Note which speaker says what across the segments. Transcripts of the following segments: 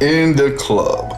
Speaker 1: In the club,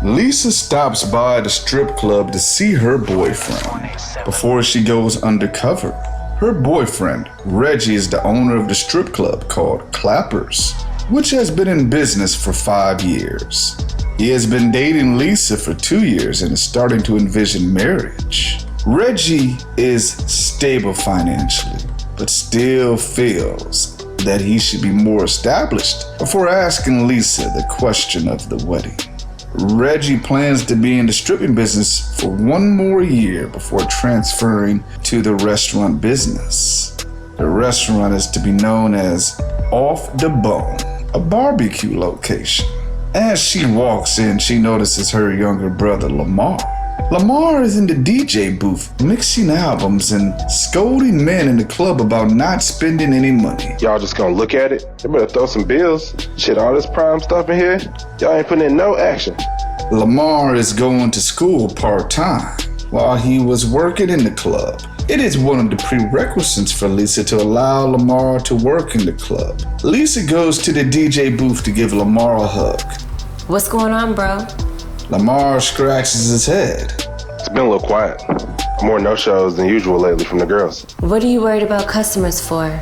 Speaker 1: Lisa stops by the strip club to see her boyfriend before she goes undercover. Her boyfriend, Reggie, is the owner of the strip club called Clappers, which has been in business for 5 years. He has been dating Lisa for 2 years and is starting to envision marriage. Reggie is stable financially, but still feels that he should be more established before asking Lisa the question of the wedding. Reggie plans to be in the stripping business for 1 more year before transferring to the restaurant business. The restaurant is to be known as Off the Bone, a barbecue location. As she walks in, she notices her younger brother, Lamar. Lamar is in the DJ booth, mixing albums and scolding men in the club about not spending any money.
Speaker 2: Y'all just gonna look at it? You better throw some bills. Shit, all this prime stuff in here, y'all ain't putting in no action.
Speaker 1: Lamar is going to school part-time while he was working in the club. It is one of the prerequisites for Lisa to allow Lamar to work in the club. Lisa goes to the DJ booth to give Lamar a hug.
Speaker 3: What's going on, bro?
Speaker 1: Lamar scratches his head.
Speaker 2: It's been a little quiet. More no-shows than usual lately from the girls.
Speaker 3: What are you worried about customers for?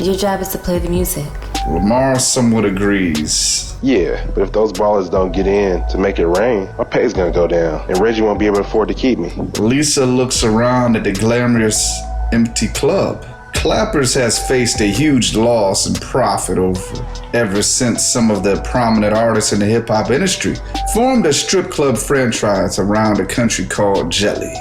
Speaker 3: Your job is to play the music.
Speaker 1: Lamar somewhat agrees.
Speaker 2: Yeah, but if those ballers don't get in to make it rain, my pay's gonna go down, and Reggie won't be able to afford to keep me.
Speaker 1: Lisa looks around at the glamorous, empty club. Clappers has faced a huge loss in profit ever since some of the prominent artists in the hip-hop industry formed a strip club franchise around the country called Jelly.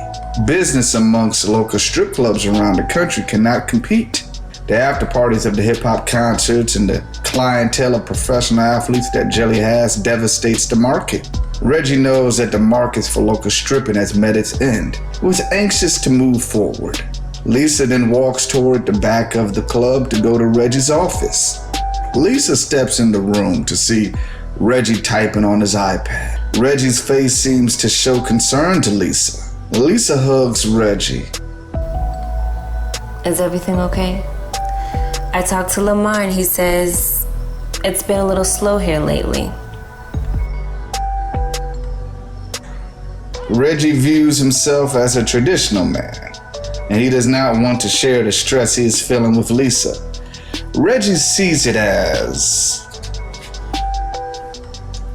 Speaker 1: Business amongst local strip clubs around the country cannot compete. The after parties of the hip-hop concerts and the clientele of professional athletes that Jelly has devastates the market. Reggie knows that the market for local stripping has met its end. He was anxious to move forward. Lisa then walks toward the back of the club to go to Reggie's office. Lisa steps in the room to see Reggie typing on his iPad. Reggie's face seems to show concern to Lisa. Lisa hugs Reggie.
Speaker 3: Is everything okay? I talked to Lamar and he says it's been a little slow here lately.
Speaker 1: Reggie views himself as a traditional man, and he does not want to share the stress he is feeling with Lisa. Reggie sees it as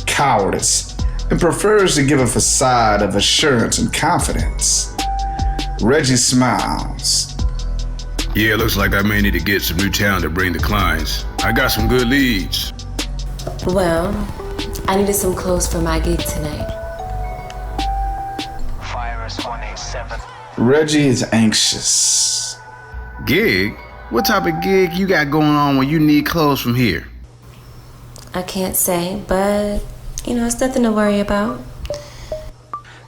Speaker 1: cowardice and prefers to give a facade of assurance and confidence. Reggie smiles.
Speaker 4: Yeah, looks like I may need to get some new talent to bring the clients. I got some good leads.
Speaker 3: Well, I needed some clothes for my gig tonight.
Speaker 5: Virus 187.
Speaker 1: Reggie is anxious.
Speaker 4: Gig? What type of gig you got going on when you need clothes from here?
Speaker 3: I can't say, but, it's nothing to worry about.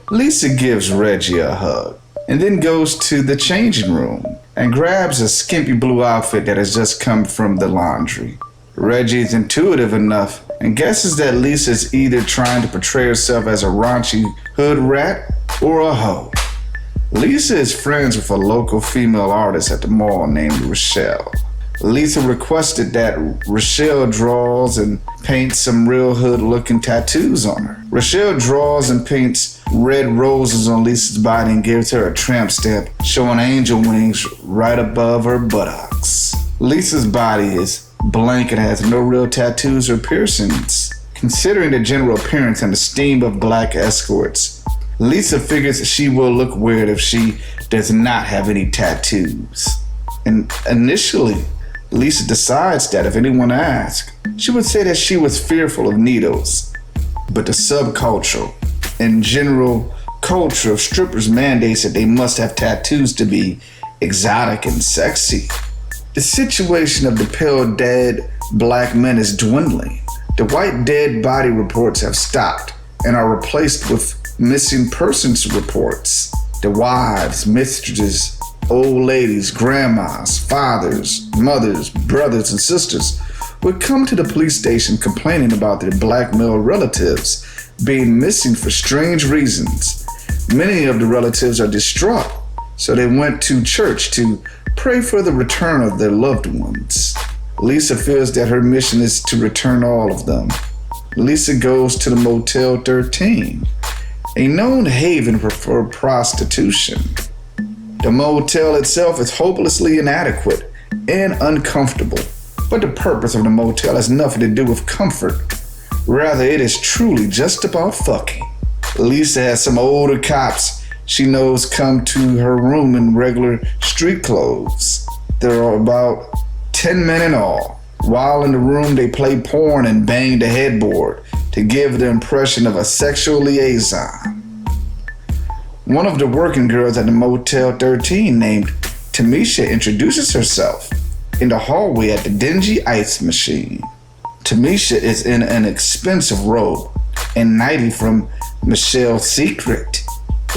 Speaker 1: Lisa gives Reggie a hug and then goes to the changing room and grabs a skimpy blue outfit that has just come from the laundry. Reggie is intuitive enough and guesses that Lisa is either trying to portray herself as a raunchy hood rat or a hoe. Lisa is friends with a local female artist at the mall named Rochelle. Lisa requested that Rochelle draws and paints some real hood-looking tattoos on her. Rochelle draws and paints red roses on Lisa's body and gives her a tramp stamp showing angel wings right above her buttocks. Lisa's body is blank and has no real tattoos or piercings. Considering the general appearance and esteem of black escorts, Lisa figures she will look weird if she does not have any tattoos. And initially, Lisa decides that if anyone asks, she would say that she was fearful of needles. But the subculture and general culture of strippers mandates that they must have tattoos to be exotic and sexy. The situation of the pale dead black men is dwindling. The white dead body reports have stopped and are replaced with missing persons reports. The wives, mistresses, old ladies, grandmas, fathers, mothers, brothers, and sisters would come to the police station complaining about their black male relatives being missing for strange reasons. Many of the relatives are distraught, so they went to church to pray for the return of their loved ones. Lisa feels that her mission is to return all of them. Lisa goes to the Motel 13, a known haven for prostitution. The motel itself is hopelessly inadequate and uncomfortable, but the purpose of the motel has nothing to do with comfort. Rather, it is truly just about fucking. Lisa has some older cops she knows come to her room in regular street clothes. There are about 10 men in all. While in the room, they play porn and bang the headboard to give the impression of a sexual liaison. One of the working girls at the Motel 13 named Tamisha introduces herself in the hallway at the dingy ice machine. Tamisha is in an expensive robe and nightie from Michelle's Secret.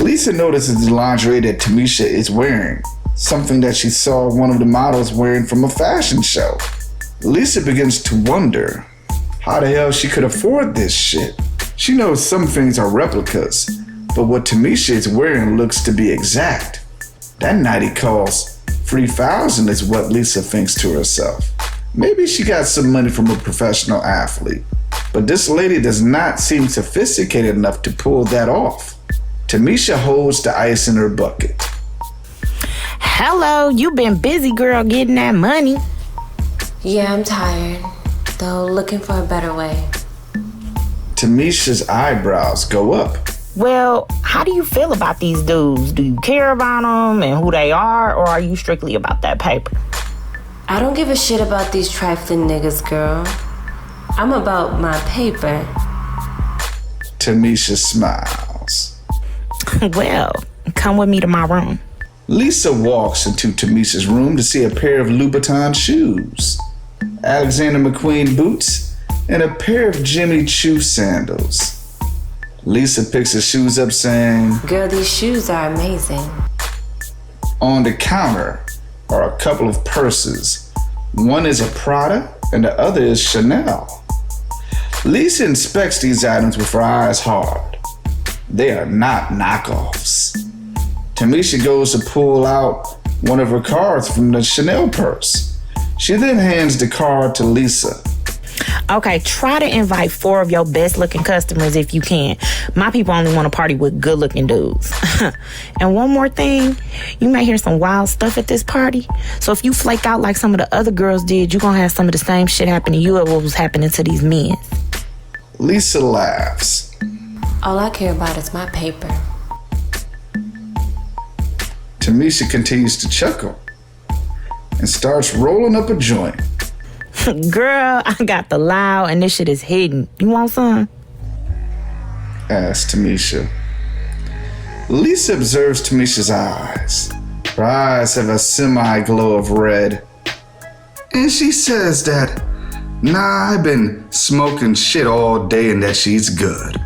Speaker 1: Lisa notices the lingerie that Tamisha is wearing, something that she saw one of the models wearing from a fashion show. Lisa begins to wonder how the hell she could afford this shit. She knows some things are replicas, but what Tamisha is wearing looks to be exact. That nightie costs $3,000 is what Lisa thinks to herself. Maybe she got some money from a professional athlete, but this lady does not seem sophisticated enough to pull that off. Tamisha holds the ice in her bucket.
Speaker 6: Hello, you been busy, girl, getting that money.
Speaker 3: Yeah, I'm tired, though looking for a better way.
Speaker 1: Tamisha's eyebrows go up.
Speaker 6: Well, how do you feel about these dudes? Do you care about them and who they are, or are you strictly about that paper?
Speaker 3: I don't give a shit about these trifling niggas, girl. I'm about my paper.
Speaker 1: Tamisha smiles.
Speaker 6: Well, come with me to my room.
Speaker 1: Lisa walks into Tamisha's room to see a pair of Louboutin shoes, Alexander McQueen boots, and a pair of Jimmy Choo sandals. Lisa picks the shoes up saying,
Speaker 3: Girl, these shoes are amazing.
Speaker 1: On the counter are a couple of purses. One is a Prada and the other is Chanel. Lisa inspects these items with her eyes hard. They are not knockoffs. Tamisha goes to pull out one of her cards from the Chanel purse. She then hands the card to Lisa.
Speaker 6: Okay, try to invite 4 of your best looking customers if you can. My people only want to party with good looking dudes. And one more thing, you may hear some wild stuff at this party. So if you flake out like some of the other girls did, you're going to have some of the same shit happen to you as what was happening to these men.
Speaker 1: Lisa laughs.
Speaker 3: All I care about is my paper.
Speaker 1: Tamisha continues to chuckle and starts rolling up a joint.
Speaker 6: Girl, I got the loud and this shit is hidden. You want some?
Speaker 1: Asks Tamisha. Lisa observes Tamisha's eyes. Her eyes have a semi-glow of red. And she says that, nah, I've been smoking shit all day and that she's good.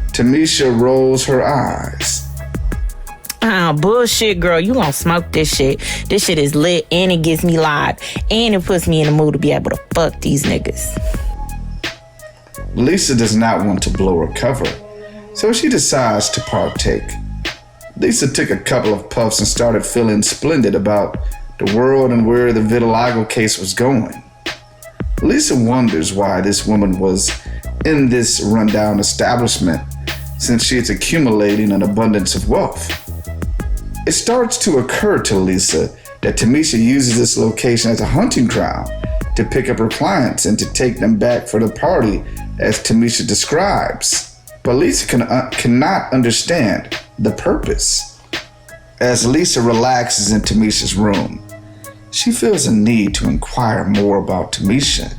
Speaker 1: Tamisha rolls her eyes.
Speaker 6: Bullshit, girl. You gonna smoke this shit. This shit is lit and it gets me live. And it puts me in the mood to be able to fuck these niggas.
Speaker 1: Lisa does not want to blow her cover, so she decides to partake. Lisa took a couple of puffs and started feeling splendid about the world and where the vitiligo case was going. Lisa wonders why this woman was in this rundown establishment since she is accumulating an abundance of wealth. It starts to occur to Lisa that Tamisha uses this location as a hunting ground to pick up her clients and to take them back for the party as Tamisha describes. But Lisa cannot understand the purpose. As Lisa relaxes in Tamisha's room, she feels a need to inquire more about Tamisha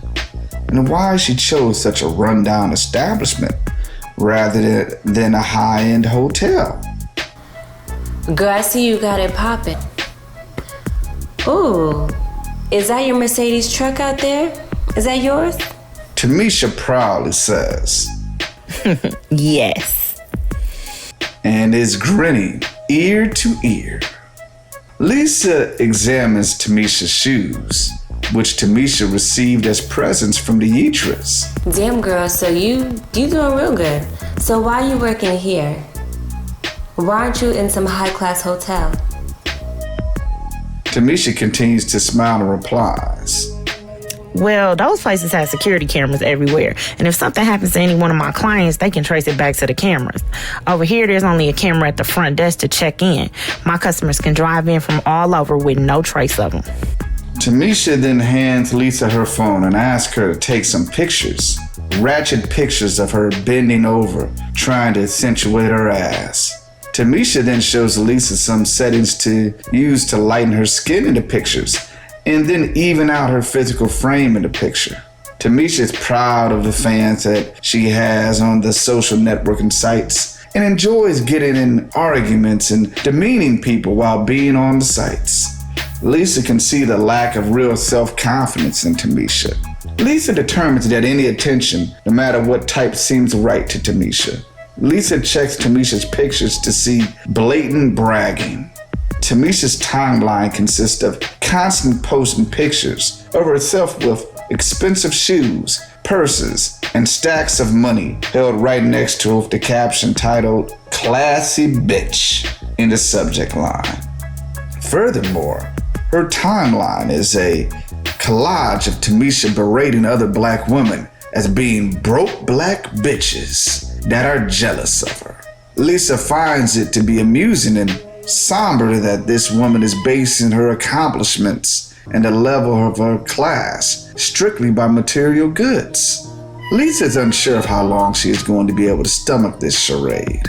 Speaker 1: and why she chose such a rundown establishment rather than a high-end hotel.
Speaker 3: Girl, I see you got it poppin'. Ooh, is that your Mercedes truck out there? Is that yours?
Speaker 1: Tamisha proudly says.
Speaker 6: Yes.
Speaker 1: And is grinning ear to ear. Lisa examines Tamisha's shoes, which Tamisha received as presents from the Yeatras.
Speaker 3: Damn, girl, so you doing real good. So why are you working here? Why aren't you in some high-class hotel?
Speaker 1: Tamisha continues to smile and replies.
Speaker 6: Well, those places have security cameras everywhere. And if something happens to any one of my clients, they can trace it back to the cameras. Over here, there's only a camera at the front desk to check in. My customers can drive in from all over with no trace of them.
Speaker 1: Tamisha then hands Lisa her phone and asks her to take some pictures. Ratchet pictures of her bending over, trying to accentuate her ass. Tamisha then shows Lisa some settings to use to lighten her skin in the pictures, and then even out her physical frame in the picture. Tamisha is proud of the fans that she has on the social networking sites and enjoys getting in arguments and demeaning people while being on the sites. Lisa can see the lack of real self-confidence in Tamisha. Lisa determines that any attention, no matter what type, seems right to Tamisha. Lisa checks Tamisha's pictures to see blatant bragging. Tamisha's timeline consists of constant posting pictures of herself with expensive shoes, purses, and stacks of money held right next to her with the caption titled "Classy Bitch" in the subject line. Furthermore, her timeline is a collage of Tamisha berating other black women as being broke black bitches that are jealous of her. Lisa finds it to be amusing and somber that this woman is basing her accomplishments and the level of her class strictly by material goods. Lisa's unsure of how long she is going to be able to stomach this charade.